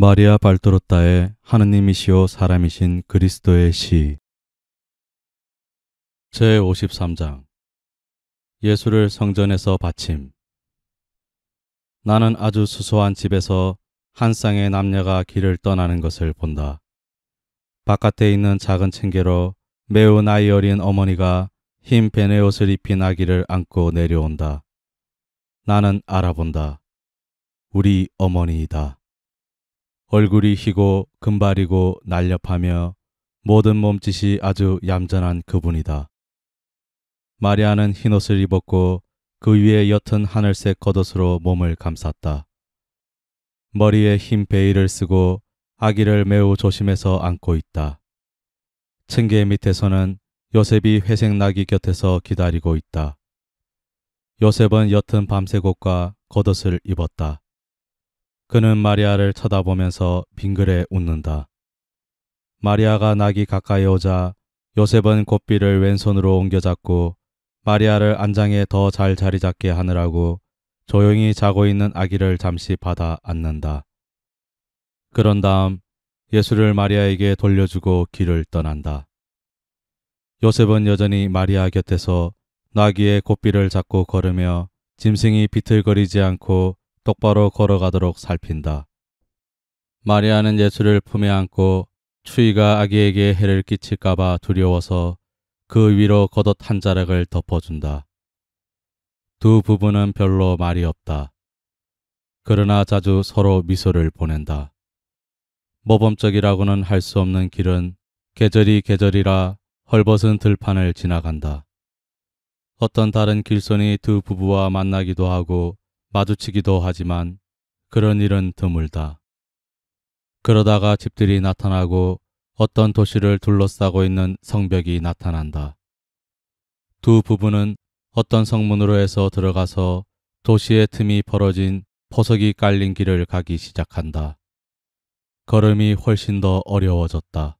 마리아 발도로타의 하느님이시오 사람이신 그리스도의 시 제53장 예수를 성전에서 받침. 나는 아주 수소한 집에서 한 쌍의 남녀가 길을 떠나는 것을 본다. 바깥에 있는 작은 층계로 매우 나이 어린 어머니가 흰 베네옷을 입힌 아기를 안고 내려온다. 나는 알아본다. 우리 어머니이다. 얼굴이 희고 금발이고 날렵하며 모든 몸짓이 아주 얌전한 그분이다. 마리아는 흰옷을 입었고 그 위에 옅은 하늘색 겉옷으로 몸을 감쌌다. 머리에 흰 베일을 쓰고 아기를 매우 조심해서 안고 있다. 층계 밑에서는 요셉이 회색 나귀 곁에서 기다리고 있다. 요셉은 옅은 밤색 옷과 겉옷을 입었다. 그는 마리아를 쳐다보면서 빙그레 웃는다. 마리아가 나귀 가까이 오자 요셉은 고삐를 왼손으로 옮겨잡고 마리아를 안장에 더 잘 자리 잡게 하느라고 조용히 자고 있는 아기를 잠시 받아 안는다. 그런 다음 예수를 마리아에게 돌려주고 길을 떠난다. 요셉은 여전히 마리아 곁에서 나귀의 고삐를 잡고 걸으며 짐승이 비틀거리지 않고 똑바로 걸어가도록 살핀다. 마리아는 예수를 품에 안고 추위가 아기에게 해를 끼칠까봐 두려워서 그 위로 겉옷 한 자락을 덮어준다. 두 부부는 별로 말이 없다. 그러나 자주 서로 미소를 보낸다. 모범적이라고는 할 수 없는 길은 계절이 계절이라 헐벗은 들판을 지나간다. 어떤 다른 길손이 두 부부와 만나기도 하고 마주치기도 하지만 그런 일은 드물다. 그러다가 집들이 나타나고 어떤 도시를 둘러싸고 있는 성벽이 나타난다. 두 부부는 어떤 성문으로 해서 들어가서 도시의 틈이 벌어진 포석이 깔린 길을 가기 시작한다. 걸음이 훨씬 더 어려워졌다.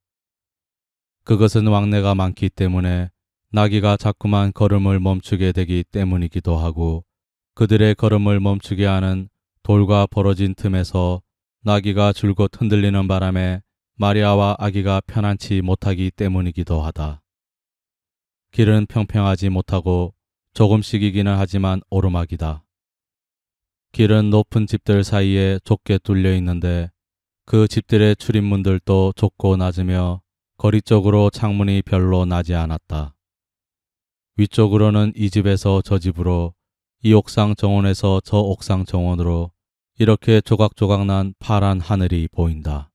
그것은 왕래가 많기 때문에 나귀가 자꾸만 걸음을 멈추게 되기 때문이기도 하고 그들의 걸음을 멈추게 하는 돌과 벌어진 틈에서 나귀가 줄곧 흔들리는 바람에 마리아와 아기가 편안치 못하기 때문이기도 하다. 길은 평평하지 못하고 조금씩이기는 하지만 오르막이다. 길은 높은 집들 사이에 좁게 뚫려 있는데 그 집들의 출입문들도 좁고 낮으며 거리 쪽으로 창문이 별로 나지 않았다. 위쪽으로는 이 집에서 저 집으로 이 옥상 정원에서 저 옥상 정원으로 이렇게 조각조각 난 파란 하늘이 보인다.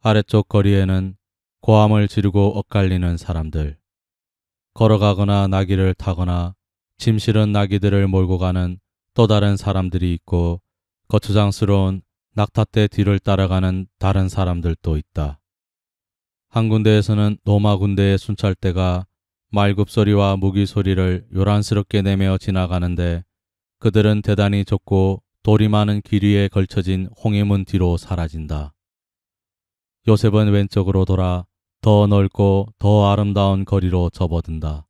아래쪽 거리에는 고함을 지르고 엇갈리는 사람들, 걸어가거나 나귀를 타거나 짐 실은 나귀들을 몰고 가는 또 다른 사람들이 있고 거추장스러운 낙타떼 뒤를 따라가는 다른 사람들도 있다. 한 군데에서는 로마 군대의 순찰대가 말굽소리와 무기소리를 요란스럽게 내며 지나가는데 그들은 대단히 좁고 돌이 많은 길 위에 걸쳐진 홍해문 뒤로 사라진다. 요셉은 왼쪽으로 돌아 더 넓고 더 아름다운 거리로 접어든다.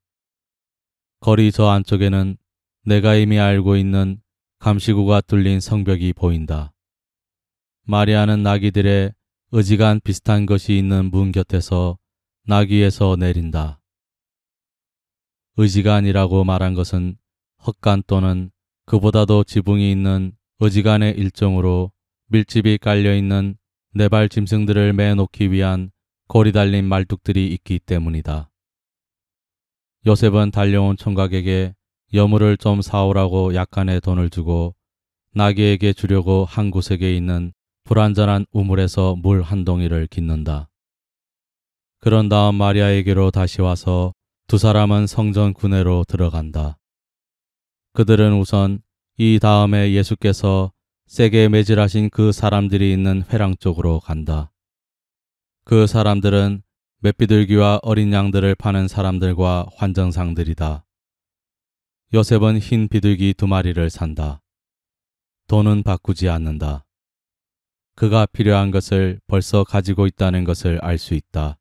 거리 저 안쪽에는 내가 이미 알고 있는 감시구가 뚫린 성벽이 보인다. 마리아는 나귀들의 어지간 비슷한 것이 있는 문 곁에서 나귀에서 내린다. 의지간이라고 말한 것은 헛간 또는 그보다도 지붕이 있는 어지간의 일종으로 밀집이 깔려있는 네발 짐승들을 매놓기 위한 고리 달린 말뚝들이 있기 때문이다. 요셉은 달려온 총각에게 여물을 좀 사오라고 약간의 돈을 주고 나귀에게 주려고 한 구석에 있는 불완전한 우물에서 물 한 동이를 깃는다. 그런 다음 마리아에게로 다시 와서 두 사람은 성전 구내로 들어간다. 그들은 우선 이 다음에 예수께서 세게 매질하신 그 사람들이 있는 회랑 쪽으로 간다. 그 사람들은 맷비둘기와 어린 양들을 파는 사람들과 환정상들이다. 요셉은 흰 비둘기 2마리를 산다. 돈은 바꾸지 않는다. 그가 필요한 것을 벌써 가지고 있다는 것을 알 수 있다.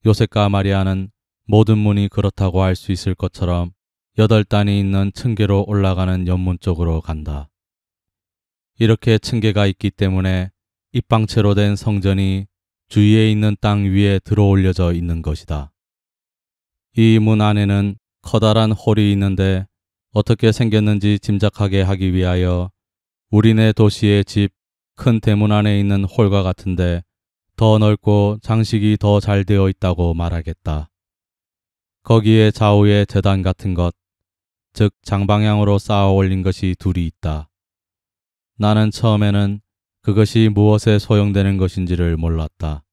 요셉과 마리아는 모든 문이 그렇다고 할 수 있을 것처럼 8단이 있는 층계로 올라가는 연문 쪽으로 간다. 이렇게 층계가 있기 때문에 입방채로 된 성전이 주위에 있는 땅 위에 들어올려져 있는 것이다. 이 문 안에는 커다란 홀이 있는데 어떻게 생겼는지 짐작하게 하기 위하여 우리네 도시의 집 큰 대문 안에 있는 홀과 같은데 더 넓고 장식이 더 잘 되어 있다고 말하겠다. 거기에 좌우에 제단 같은 것, 즉 장방향으로 쌓아 올린 것이 둘이 있다. 나는 처음에는 그것이 무엇에 소용되는 것인지를 몰랐다.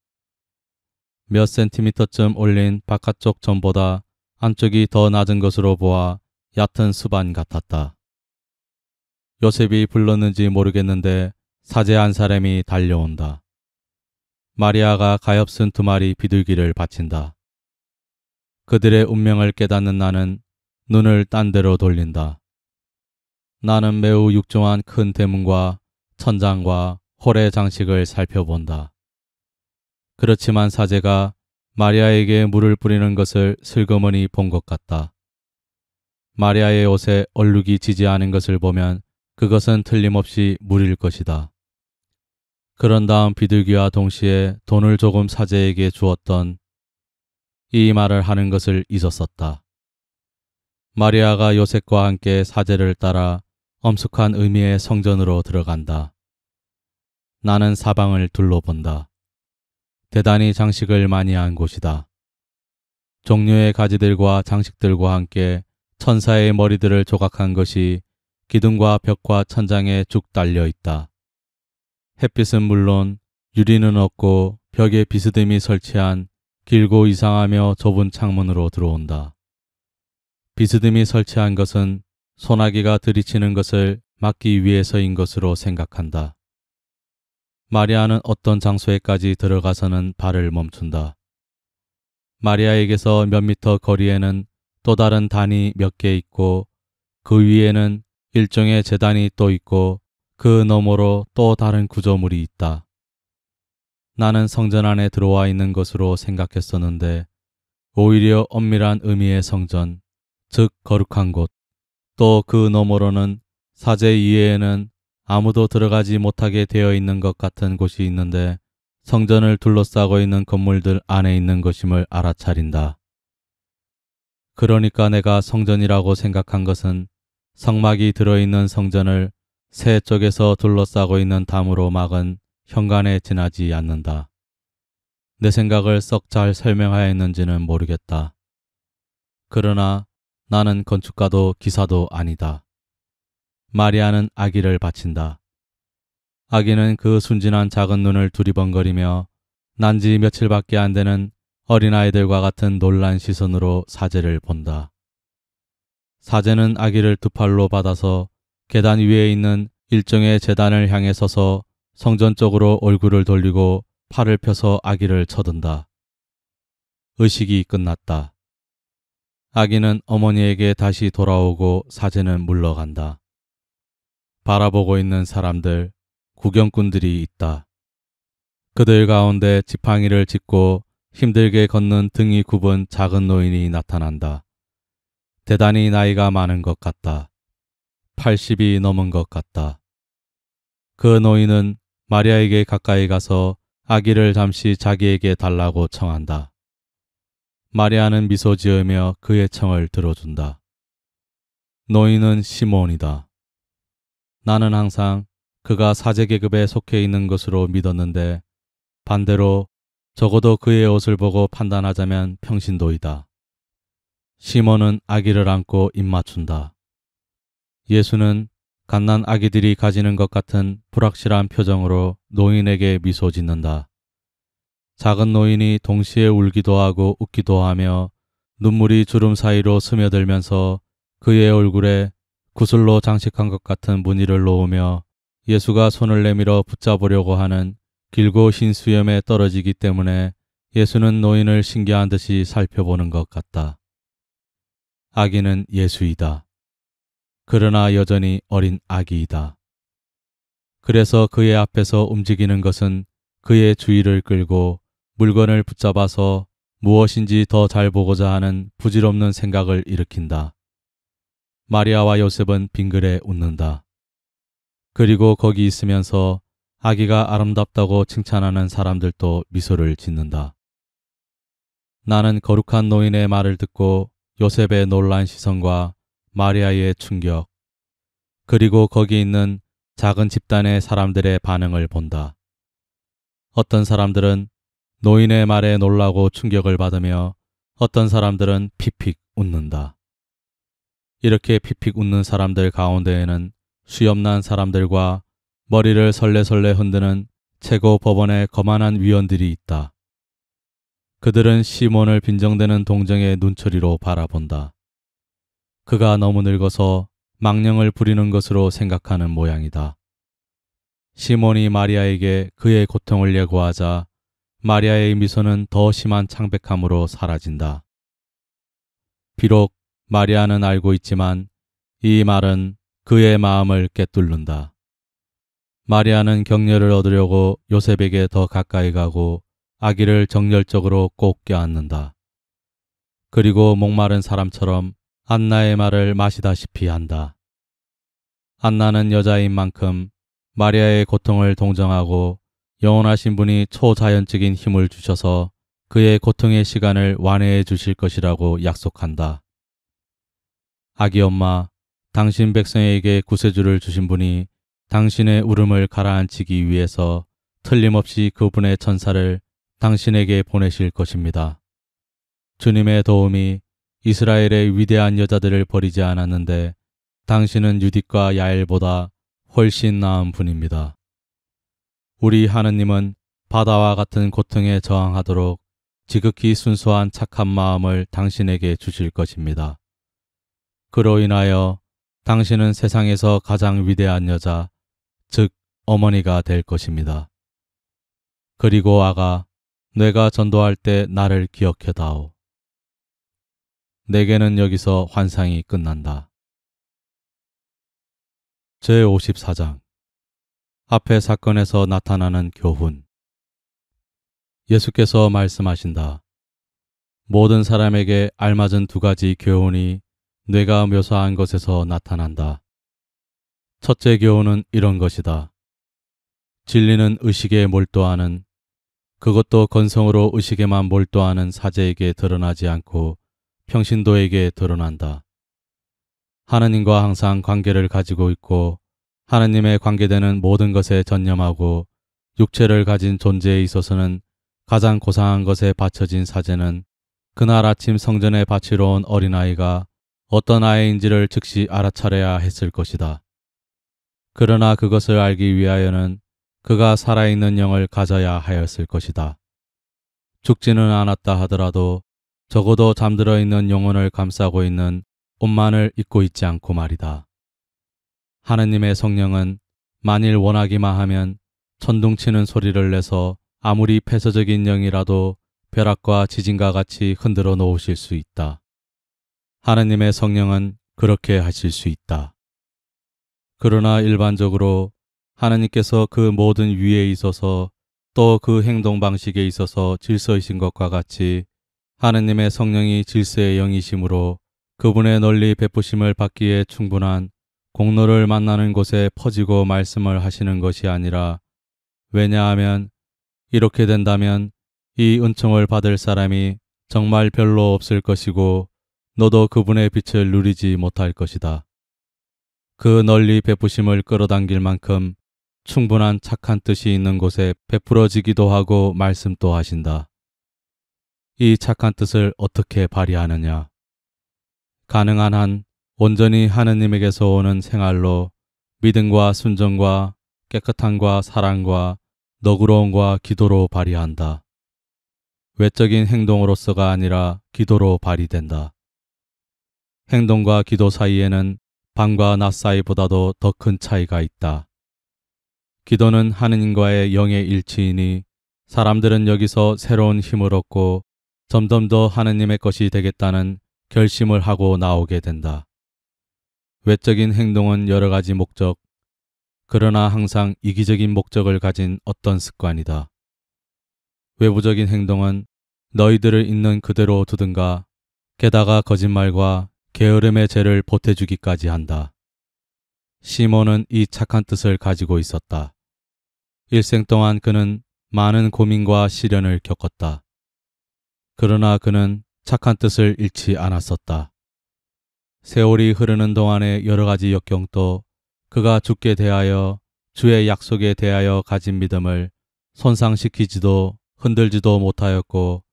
몇 센티미터쯤 올린 바깥쪽 전보다 안쪽이 더 낮은 것으로 보아 얕은 수반 같았다. 요셉이 불렀는지 모르겠는데 사제 한 사람이 달려온다. 마리아가 가엾은 두 마리 비둘기를 바친다. 그들의 운명을 깨닫는 나는 눈을 딴 데로 돌린다. 나는 매우 육중한 큰 대문과 천장과 홀의 장식을 살펴본다. 그렇지만 사제가 마리아에게 물을 뿌리는 것을 슬그머니 본 것 같다. 마리아의 옷에 얼룩이 지지 않은 것을 보면 그것은 틀림없이 물일 것이다. 그런 다음 비둘기와 동시에 돈을 조금 사제에게 주었던 이 말을 하는 것을 잊었었다. 마리아가 요셉과 함께 사제를 따라 엄숙한 의미의 성전으로 들어간다. 나는 사방을 둘러본다. 대단히 장식을 많이 한 곳이다. 종류의 가지들과 장식들과 함께 천사의 머리들을 조각한 것이 기둥과 벽과 천장에 쭉 달려 있다. 햇빛은 물론 유리는 없고 벽에 비스듬히 설치한 길고 이상하며 좁은 창문으로 들어온다. 비스듬히 설치한 것은 소나기가 들이치는 것을 막기 위해서인 것으로 생각한다. 마리아는 어떤 장소에까지 들어가서는 발을 멈춘다. 마리아에게서 몇 미터 거리에는 또 다른 단이 몇 개 있고 그 위에는 일종의 제단이 또 있고 그 너머로 또 다른 구조물이 있다. 나는 성전 안에 들어와 있는 것으로 생각했었는데 오히려 엄밀한 의미의 성전, 즉 거룩한 곳, 또 그 너머로는 사제 이외에는 아무도 들어가지 못하게 되어 있는 것 같은 곳이 있는데 성전을 둘러싸고 있는 건물들 안에 있는 것임을 알아차린다. 그러니까 내가 성전이라고 생각한 것은 성막이 들어있는 성전을 세 쪽에서 둘러싸고 있는 담으로 막은 현관에 지나지 않는다. 내 생각을 썩 잘 설명하였는지는 모르겠다. 그러나 나는 건축가도 기사도 아니다. 마리아는 아기를 바친다. 아기는 그 순진한 작은 눈을 두리번거리며 난지 며칠밖에 안 되는 어린아이들과 같은 놀란 시선으로 사제를 본다. 사제는 아기를 두 팔로 받아서 계단 위에 있는 일종의 제단을 향해 서서 성전 쪽으로 얼굴을 돌리고 팔을 펴서 아기를 쳐든다. 의식이 끝났다. 아기는 어머니에게 다시 돌아오고 사제는 물러간다. 바라보고 있는 사람들, 구경꾼들이 있다. 그들 가운데 지팡이를 짚고 힘들게 걷는 등이 굽은 작은 노인이 나타난다. 대단히 나이가 많은 것 같다. 80이 넘은 것 같다. 그 노인은 마리아에게 가까이 가서 아기를 잠시 자기에게 달라고 청한다. 마리아는 미소 지으며 그의 청을 들어준다. 노인은 시몬이다. 나는 항상 그가 사제 계급에 속해 있는 것으로 믿었는데 반대로 적어도 그의 옷을 보고 판단하자면 평신도이다. 시몬은 아기를 안고 입맞춘다. 예수는 갓난 아기들이 가지는 것 같은 불확실한 표정으로 노인에게 미소 짓는다. 작은 노인이 동시에 울기도 하고 웃기도 하며 눈물이 주름 사이로 스며들면서 그의 얼굴에 구슬로 장식한 것 같은 무늬를 놓으며 예수가 손을 내밀어 붙잡으려고 하는 길고 흰 수염에 떨어지기 때문에 예수는 노인을 신기한 듯이 살펴보는 것 같다. 아기는 예수이다. 그러나 여전히 어린 아기이다. 그래서 그의 앞에서 움직이는 것은 그의 주의를 끌고 물건을 붙잡아서 무엇인지 더 잘 보고자 하는 부질없는 생각을 일으킨다. 마리아와 요셉은 빙그레 웃는다. 그리고 거기 있으면서 아기가 아름답다고 칭찬하는 사람들도 미소를 짓는다. 나는 거룩한 노인의 말을 듣고 요셉의 놀란 시선과 마리아의 충격, 그리고 거기 있는 작은 집단의 사람들의 반응을 본다. 어떤 사람들은 노인의 말에 놀라고 충격을 받으며 어떤 사람들은 픽픽 웃는다. 이렇게 픽픽 웃는 사람들 가운데에는 수염난 사람들과 머리를 설레설레 흔드는 최고 법원의 거만한 위원들이 있다. 그들은 시몬을 빈정대는 동정의 눈초리로 바라본다. 그가 너무 늙어서 망령을 부리는 것으로 생각하는 모양이다. 시몬이 마리아에게 그의 고통을 예고하자 마리아의 미소는 더 심한 창백함으로 사라진다. 비록 마리아는 알고 있지만 이 말은 그의 마음을 꿰뚫는다. 마리아는 격려를 얻으려고 요셉에게 더 가까이 가고 아기를 정열적으로 꼭 껴안는다. 그리고 목마른 사람처럼 안나의 말을 마시다시피 한다. 안나는 여자인 만큼 마리아의 고통을 동정하고 영원하신 분이 초자연적인 힘을 주셔서 그의 고통의 시간을 완화해 주실 것이라고 약속한다. 아기 엄마, 당신 백성에게 구세주를 주신 분이 당신의 울음을 가라앉히기 위해서 틀림없이 그분의 천사를 당신에게 보내실 것입니다. 주님의 도움이 이스라엘의 위대한 여자들을 버리지 않았는데 당신은 유딕과 야엘보다 훨씬 나은 분입니다. 우리 하느님은 바다와 같은 고통에 저항하도록 지극히 순수한 착한 마음을 당신에게 주실 것입니다. 그로 인하여 당신은 세상에서 가장 위대한 여자, 즉 어머니가 될 것입니다. 그리고 아가, 내가 전도할 때 나를 기억해다오. 내게는 여기서 환상이 끝난다. 제54장 앞의 사건에서 나타나는 교훈. 예수께서 말씀하신다. 모든 사람에게 알맞은 두 가지 교훈이 뇌가 묘사한 것에서 나타난다. 첫째 교훈은 이런 것이다. 진리는 의식에 몰두하는, 그것도 건성으로 의식에만 몰두하는 사제에게 드러나지 않고 평신도에게 드러난다. 하느님과 항상 관계를 가지고 있고 하느님의 관계되는 모든 것에 전념하고 육체를 가진 존재에 있어서는 가장 고상한 것에 바쳐진 사제는 그날 아침 성전에 바치러 온 어린아이가 어떤 아이인지를 즉시 알아차려야 했을 것이다. 그러나 그것을 알기 위하여는 그가 살아있는 영을 가져야 하였을 것이다. 죽지는 않았다 하더라도 적어도 잠들어 있는 영혼을 감싸고 있는 옷만을 입고 있지 않고 말이다. 하느님의 성령은 만일 원하기만 하면 천둥치는 소리를 내서 아무리 폐쇄적인 영이라도 벼락과 지진과 같이 흔들어 놓으실 수 있다. 하느님의 성령은 그렇게 하실 수 있다. 그러나 일반적으로 하느님께서 그 모든 위에 있어서 또 그 행동 방식에 있어서 질서이신 것과 같이 하느님의 성령이 질서의 영이시므로 그분의 널리 베푸심을 받기에 충분한 공로를 만나는 곳에 퍼지고 말씀을 하시는 것이 아니라, 왜냐하면 이렇게 된다면 이 은총을 받을 사람이 정말 별로 없을 것이고 너도 그분의 빛을 누리지 못할 것이다. 그 널리 베푸심을 끌어당길 만큼 충분한 착한 뜻이 있는 곳에 베풀어지기도 하고 말씀도 하신다. 이 착한 뜻을 어떻게 발휘하느냐? 가능한 한 온전히 하느님에게서 오는 생활로 믿음과 순종과 깨끗함과 사랑과 너그러움과 기도로 발휘한다. 외적인 행동으로서가 아니라 기도로 발휘된다. 행동과 기도 사이에는 밤과 낮 사이보다도 더 큰 차이가 있다. 기도는 하느님과의 영의 일치이니 사람들은 여기서 새로운 힘을 얻고 점점 더 하느님의 것이 되겠다는 결심을 하고 나오게 된다. 외적인 행동은 여러 가지 목적, 그러나 항상 이기적인 목적을 가진 어떤 습관이다. 외부적인 행동은 너희들을 있는 그대로 두든가 게다가 거짓말과 게으름의 죄를 보태주기까지 한다. 시몬은 이 착한 뜻을 가지고 있었다. 일생 동안 그는 많은 고민과 시련을 겪었다. 그러나 그는 착한 뜻을 잃지 않았었다. 세월이 흐르는 동안의 여러 가지 역경도 그가 주께 대하여 주의 약속에 대하여 가진 믿음을 손상시키지도 흔들지도 못하였고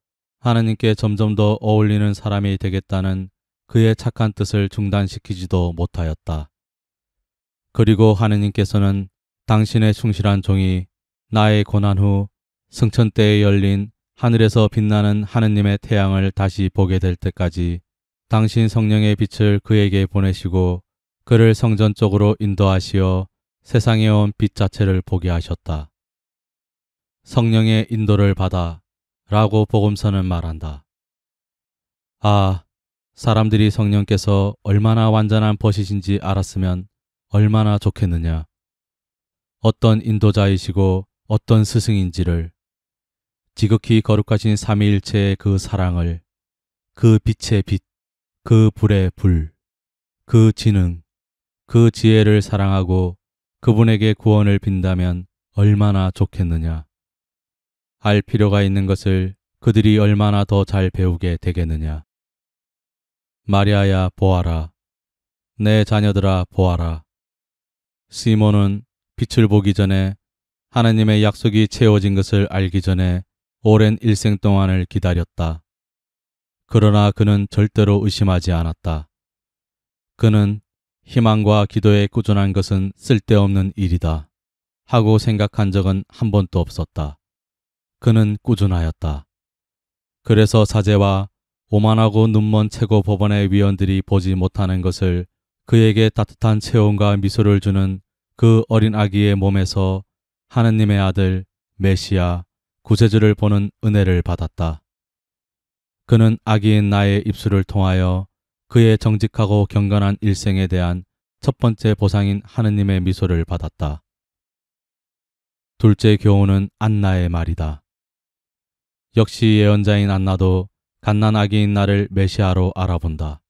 하나님께 점점 더 어울리는 사람이 되겠다는 그의 착한 뜻을 중단시키지도 못하였다. 그리고 하느님께서는 당신의 충실한 종이 나의 고난 후 승천 때에 열린 하늘에서 빛나는 하느님의 태양을 다시 보게 될 때까지 당신 성령의 빛을 그에게 보내시고 그를 성전 쪽으로 인도하시어 세상에 온 빛 자체를 보게 하셨다. 성령의 인도를 받아 라고 복음서는 말한다. 아, 사람들이 성령께서 얼마나 완전한 벗이신지 알았으면 얼마나 좋겠느냐. 어떤 인도자이시고 어떤 스승인지를, 지극히 거룩하신 삼위일체의 그 사랑을, 그 빛의 빛, 그 불의 불, 그 지능, 그 지혜를 사랑하고 그분에게 구원을 빈다면 얼마나 좋겠느냐. 알 필요가 있는 것을 그들이 얼마나 더 잘 배우게 되겠느냐. 마리아야 보아라. 내 자녀들아 보아라. 시몬은 빛을 보기 전에 하나님의 약속이 채워진 것을 알기 전에 오랜 일생 동안을 기다렸다. 그러나 그는 절대로 의심하지 않았다. 그는 희망과 기도에 꾸준한 것은 쓸데없는 일이다 하고 생각한 적은 한 번도 없었다. 그는 꾸준하였다. 그래서 사제와 오만하고 눈먼 최고법원의 위원들이 보지 못하는 것을 그에게 따뜻한 체온과 미소를 주는 그 어린 아기의 몸에서 하느님의 아들 메시아 구세주를 보는 은혜를 받았다. 그는 아기인 나의 입술을 통하여 그의 정직하고 경건한 일생에 대한 첫 번째 보상인 하느님의 미소를 받았다. 둘째 교훈은 안나의 말이다. 역시 예언자인 안나도 갓난아기인 나를 메시아로 알아본다.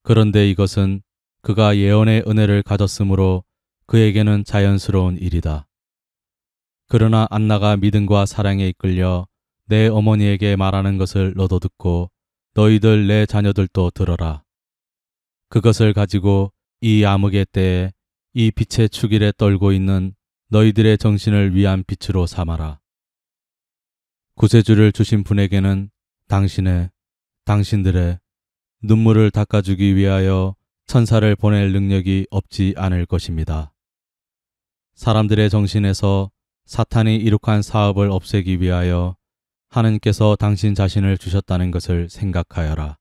그런데 이것은 그가 예언의 은혜를 가졌으므로 그에게는 자연스러운 일이다. 그러나 안나가 믿음과 사랑에 이끌려 내 어머니에게 말하는 것을 너도 듣고 너희들 내 자녀들도 들어라. 그것을 가지고 이 암흑의 때에 이 빛의 축일에 떨고 있는 너희들의 정신을 위한 빛으로 삼아라. 구세주를 주신 분에게는 당신들의 눈물을 닦아주기 위하여 천사를 보낼 능력이 없지 않을 것입니다. 사람들의 정신에서 사탄이 이룩한 사업을 없애기 위하여 하느님께서 당신 자신을 주셨다는 것을 생각하여라.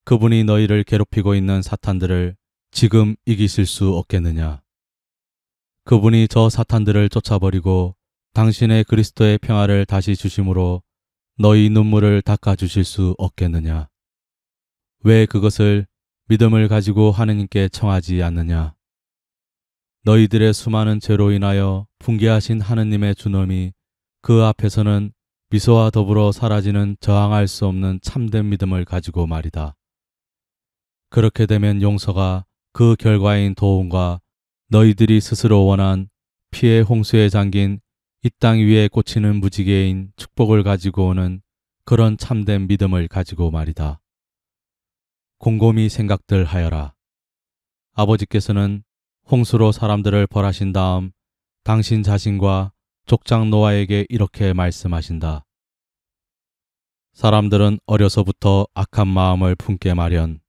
그분이 너희를 괴롭히고 있는 사탄들을 지금 이기실 수 없겠느냐. 그분이 저 사탄들을 쫓아버리고 당신의 그리스도의 평화를 다시 주심으로 너희 눈물을 닦아주실 수 없겠느냐. 왜 그것을 믿음을 가지고 하느님께 청하지 않느냐. 너희들의 수많은 죄로 인하여 붕괴하신 하느님의 준엄이 그 앞에서는 미소와 더불어 사라지는 저항할 수 없는 참된 믿음을 가지고 말이다. 그렇게 되면 용서가 그 결과인 도움과 너희들이 스스로 원한 피의 홍수에 잠긴 이 땅 위에 꽂히는 무지개인 축복을 가지고 오는 그런 참된 믿음을 가지고 말이다. 곰곰이 생각들 하여라. 아버지께서는 홍수로 사람들을 벌하신 다음 당신 자신과 족장 노아에게 이렇게 말씀하신다. 사람들은 어려서부터 악한 마음을 품게 마련.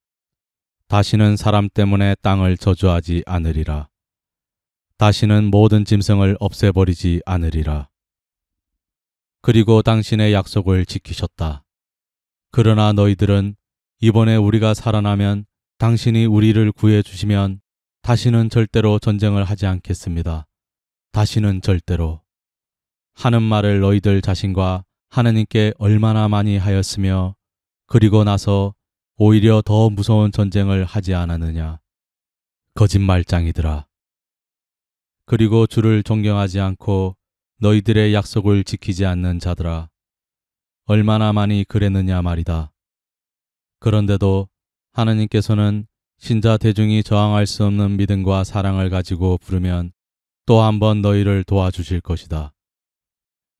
다시는 사람 때문에 땅을 저주하지 않으리라. 다시는 모든 짐승을 없애버리지 않으리라. 그리고 당신의 약속을 지키셨다. 그러나 너희들은 이번에 우리가 살아나면 당신이 우리를 구해주시면 다시는 절대로 전쟁을 하지 않겠습니다. 다시는 절대로. 하는 말을 너희들 자신과 하느님께 얼마나 많이 하였으며 그리고 나서 오히려 더 무서운 전쟁을 하지 않았느냐. 거짓말장이들아. 그리고 주를 존경하지 않고 너희들의 약속을 지키지 않는 자들아. 얼마나 많이 그랬느냐 말이다. 그런데도 하느님께서는 신자 대중이 저항할 수 없는 믿음과 사랑을 가지고 부르면 또 한 번 너희를 도와주실 것이다.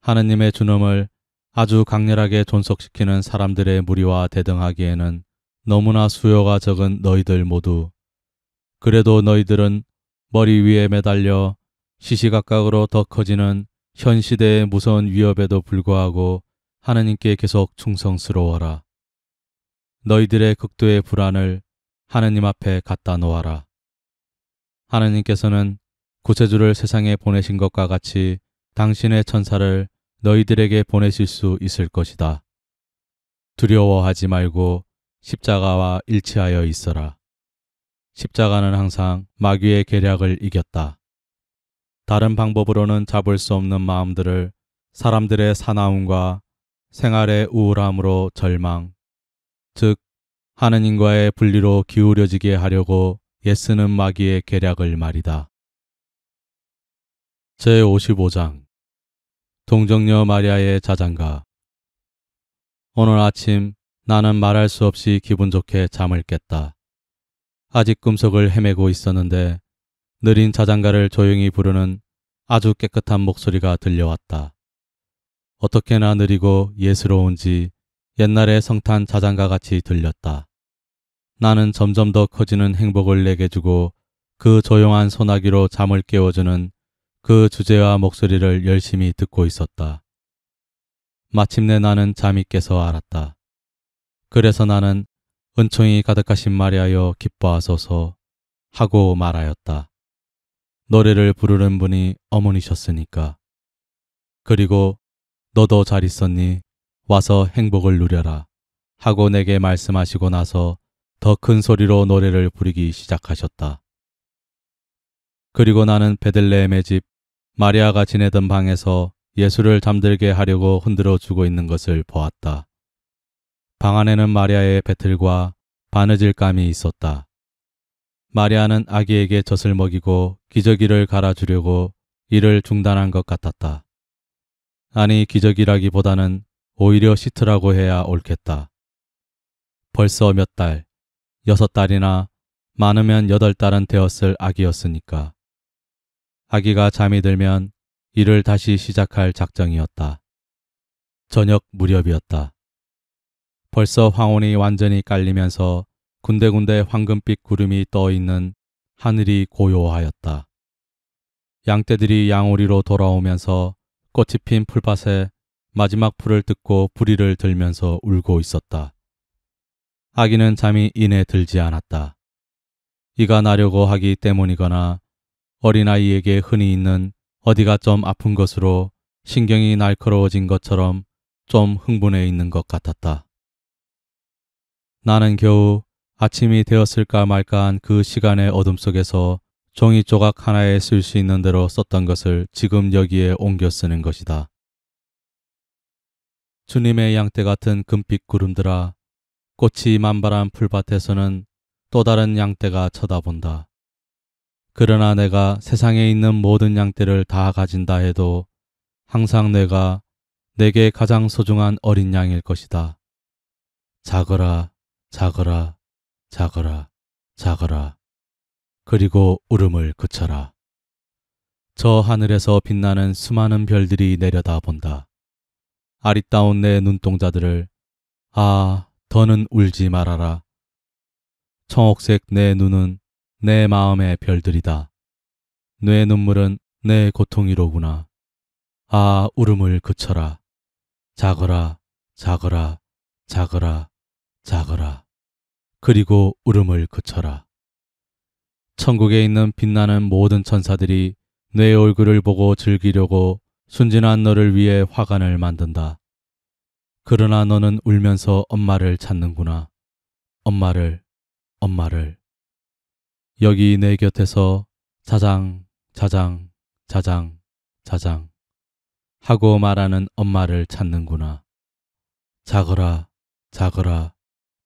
하느님의 준엄을 아주 강렬하게 존속시키는 사람들의 무리와 대등하기에는 너무나 수요가 적은 너희들 모두, 그래도 너희들은 머리 위에 매달려 시시각각으로 더 커지는 현 시대의 무서운 위협에도 불구하고 하느님께 계속 충성스러워라. 너희들의 극도의 불안을 하느님 앞에 갖다 놓아라. 하느님께서는 구세주를 세상에 보내신 것과 같이 당신의 천사를 너희들에게 보내실 수 있을 것이다. 두려워하지 말고 십자가와 일치하여 있어라. 십자가는 항상 마귀의 계략을 이겼다. 다른 방법으로는 잡을 수 없는 마음들을 사람들의 사나움과 생활의 우울함으로 절망, 즉 하느님과의 분리로 기울여지게 하려고 애쓰는 마귀의 계략을 말이다. 제55장 동정녀 마리아의 자장가. 오늘 아침 나는 말할 수 없이 기분 좋게 잠을 깼다. 아직 꿈속을 헤매고 있었는데 느린 자장가를 조용히 부르는 아주 깨끗한 목소리가 들려왔다. 어떻게나 느리고 예스러운지 옛날의 성탄 자장가 같이 들렸다. 나는 점점 더 커지는 행복을 내게 주고 그 조용한 소나기로 잠을 깨워주는 그 주제와 목소리를 열심히 듣고 있었다. 마침내 나는 잠이 깨서 알았다. 그래서 나는 은총이 가득하신 마리아여 기뻐하소서 하고 말하였다. 노래를 부르는 분이 어머니셨으니까. 그리고 너도 잘 있었니? 와서 행복을 누려라 하고 내게 말씀하시고 나서 더 큰 소리로 노래를 부르기 시작하셨다. 그리고 나는 베들레헴의 집 마리아가 지내던 방에서 예수를 잠들게 하려고 흔들어 주고 있는 것을 보았다. 방 안에는 마리아의 배틀과 바느질감이 있었다. 마리아는 아기에게 젖을 먹이고 기저귀를 갈아주려고 일을 중단한 것 같았다. 아니, 기저귀라기보다는 오히려 씻으라고 해야 옳겠다. 벌써 몇 달, 6달이나 많으면 8달은 되었을 아기였으니까. 아기가 잠이 들면 일을 다시 시작할 작정이었다. 저녁 무렵이었다. 벌써 황혼이 완전히 깔리면서 군데군데 황금빛 구름이 떠 있는 하늘이 고요하였다. 양떼들이 양오리로 돌아오면서 꽃이 핀 풀밭에 마지막 풀을 뜯고 부리를 들면서 울고 있었다. 아기는 잠이 이내 들지 않았다. 이가 나려고 하기 때문이거나 어린아이에게 흔히 있는 어디가 좀 아픈 것으로 신경이 날카로워진 것처럼 좀 흥분해 있는 것 같았다. 나는 겨우 아침이 되었을까 말까한 그 시간의 어둠 속에서 종이 조각 하나에 쓸 수 있는 대로 썼던 것을 지금 여기에 옮겨 쓰는 것이다. 주님의 양떼 같은 금빛 구름들아, 꽃이 만발한 풀밭에서는 또 다른 양떼가 쳐다본다. 그러나 내가 세상에 있는 모든 양떼를 다 가진다 해도 항상 내게 가장 소중한 어린 양일 것이다. 작어라, 작어라, 작어라, 작어라. 그리고 울음을 그쳐라. 저 하늘에서 빛나는 수많은 별들이 내려다본다. 아리따운 내 눈동자들을, 아, 더는 울지 말아라. 청옥색 내 눈은 내 마음의 별들이다. 내 눈물은 내 고통이로구나. 아, 울음을 그쳐라. 작어라, 작어라, 작어라, 작어라. 그리고 울음을 그쳐라. 천국에 있는 빛나는 모든 천사들이 내 얼굴을 보고 즐기려고 순진한 너를 위해 화관을 만든다. 그러나 너는 울면서 엄마를 찾는구나. 엄마를, 엄마를. 여기 내 곁에서 자장, 자장, 자장, 자장 하고 말하는 엄마를 찾는구나. 작어라, 작어라,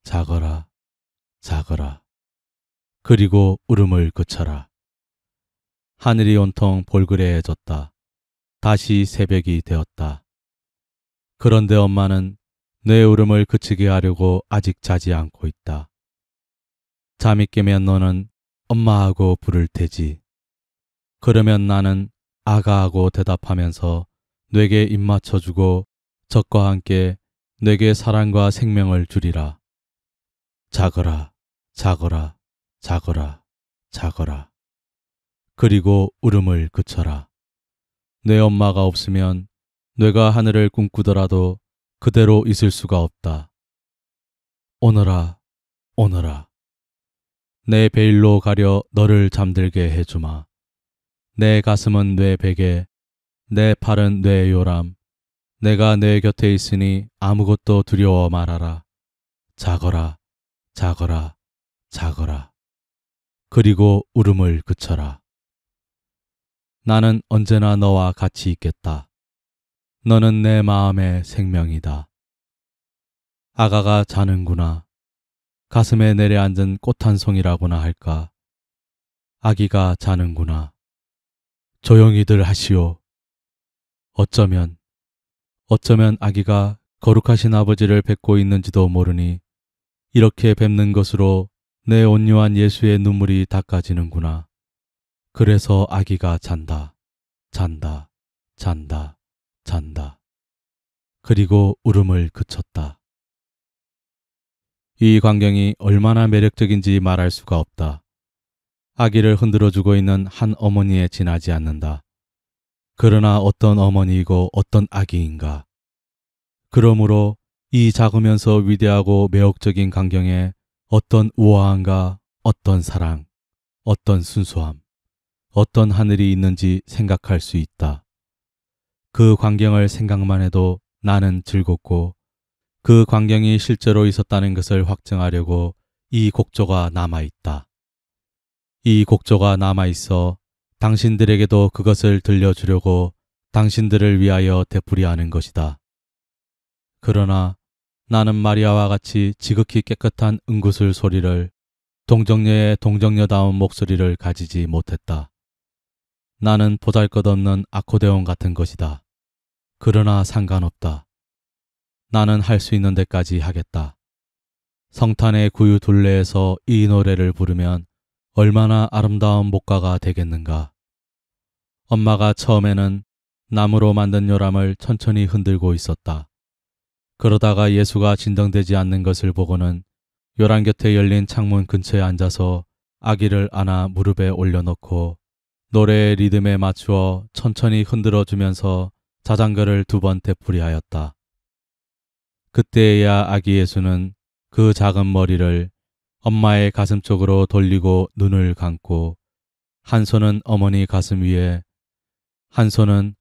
작어라, 작어라. 그리고 울음을 그쳐라. 하늘이 온통 볼그레해졌다. 다시 새벽이 되었다. 그런데 엄마는 내 울음을 그치게 하려고 아직 자지 않고 있다. 잠이 깨면 너는 엄마하고 부를 테지. 그러면 나는 아가하고 대답하면서 뇌게 입 맞춰주고 젖과 함께 뇌게 사랑과 생명을 주리라. 자거라, 자거라, 자거라, 자거라. 그리고 울음을 그쳐라. 내 엄마가 없으면 뇌가 하늘을 꿈꾸더라도 그대로 있을 수가 없다. 오너라, 오너라. 내 베일로 가려 너를 잠들게 해주마. 내 가슴은 뇌 베개, 내 팔은 뇌 요람. 내가 내 곁에 있으니 아무것도 두려워 말아라. 자거라, 자거라, 자거라. 그리고 울음을 그쳐라. 나는 언제나 너와 같이 있겠다. 너는 내 마음의 생명이다. 아가가 자는구나. 가슴에 내려앉은 꽃 한 송이라고나 할까. 아기가 자는구나. 조용히들 하시오. 어쩌면 아기가 거룩하신 아버지를 뵙고 있는지도 모르니 이렇게 뵙는 것으로 내 온유한 예수의 눈물이 닦아지는구나. 그래서 아기가 잔다, 잔다, 잔다, 잔다. 그리고 울음을 그쳤다. 이 광경이 얼마나 매력적인지 말할 수가 없다. 아기를 흔들어주고 있는 한 어머니에 지나지 않는다. 그러나 어떤 어머니이고 어떤 아기인가. 그러므로 이 작으면서 위대하고 매혹적인 광경에 어떤 우아함과 어떤 사랑, 어떤 순수함, 어떤 하늘이 있는지 생각할 수 있다. 그 광경을 생각만 해도 나는 즐겁고 그 광경이 실제로 있었다는 것을 확증하려고 이 곡조가 남아있다. 이 곡조가 남아있어 당신들에게도 그것을 들려주려고 당신들을 위하여 되풀이하는 것이다. 그러나 나는 마리아와 같이 지극히 깨끗한 은구슬 소리를, 동정녀의 동정녀다운 목소리를 가지지 못했다. 나는 보잘것없는 아코데온 같은 것이다. 그러나 상관없다. 나는 할 수 있는 데까지 하겠다. 성탄의 구유 둘레에서 이 노래를 부르면 얼마나 아름다운 목가가 되겠는가. 엄마가 처음에는 나무로 만든 요람을 천천히 흔들고 있었다. 그러다가 예수가 진정되지 않는 것을 보고는 요람 곁에 열린 창문 근처에 앉아서 아기를 안아 무릎에 올려놓고 노래의 리듬에 맞추어 천천히 흔들어주면서 자장가를 2번 되풀이하였다. 그때야 아기 예수는 그 작은 머리를 엄마의 가슴 쪽으로 돌리고 눈을 감고 한 손은 어머니 가슴 위에, 한 손은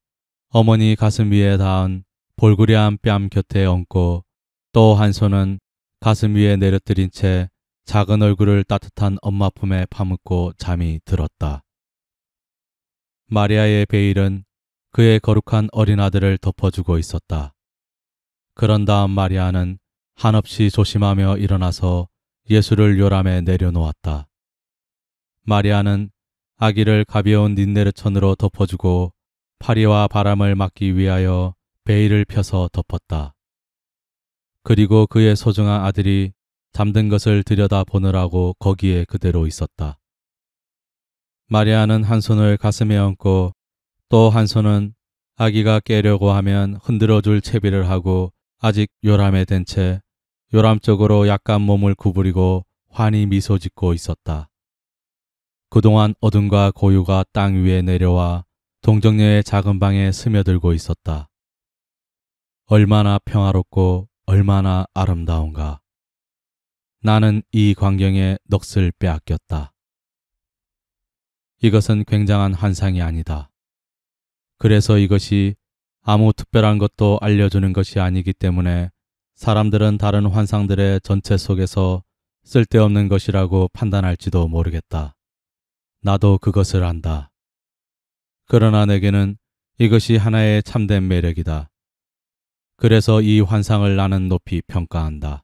어머니 가슴 위에 닿은 볼그레한 뺨 곁에 얹고 또 한 손은 가슴 위에 내려뜨린 채 작은 얼굴을 따뜻한 엄마 품에 파묻고 잠이 들었다. 마리아의 베일은 그의 거룩한 어린 아들을 덮어주고 있었다. 그런 다음 마리아는 한없이 조심하며 일어나서 예수를 요람에 내려놓았다. 마리아는 아기를 가벼운 닌네르천으로 덮어주고 파리와 바람을 막기 위하여 베일을 펴서 덮었다. 그리고 그의 소중한 아들이 잠든 것을 들여다보느라고 거기에 그대로 있었다. 마리아는 한 손을 가슴에 얹고 또 한 손은 아기가 깨려고 하면 흔들어줄 채비를 하고 아직 요람에 댄 채 요람 쪽으로 약간 몸을 구부리고 환히 미소 짓고 있었다. 그동안 어둠과 고요가 땅 위에 내려와 동정녀의 작은 방에 스며들고 있었다. 얼마나 평화롭고 얼마나 아름다운가. 나는 이 광경에 넋을 빼앗겼다. 이것은 굉장한 환상이 아니다. 그래서 이것이 아무 특별한 것도 알려주는 것이 아니기 때문에 사람들은 다른 환상들의 전체 속에서 쓸데없는 것이라고 판단할지도 모르겠다. 나도 그것을 안다. 그러나 내게는 이것이 하나의 참된 매력이다. 그래서 이 환상을 나는 높이 평가한다.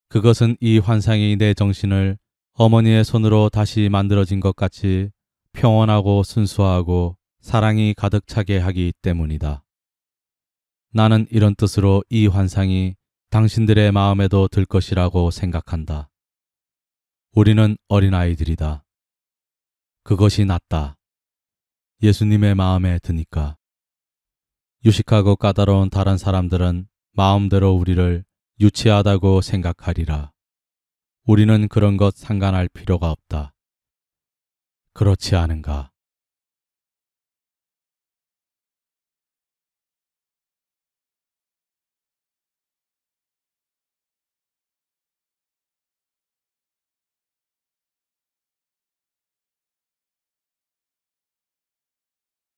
그것은 이 환상이 내 정신을 어머니의 손으로 다시 만들어진 것 같이 평온하고 순수하고 사랑이 가득 차게 하기 때문이다. 나는 이런 뜻으로 이 환상이 당신들의 마음에도 들 것이라고 생각한다. 우리는 어린아이들이다. 그것이 낫다. 예수님의 마음에 드니까. 유식하고 까다로운 다른 사람들은 마음대로 우리를 유치하다고 생각하리라. 우리는 그런 것 상관할 필요가 없다. 그렇지 않은가?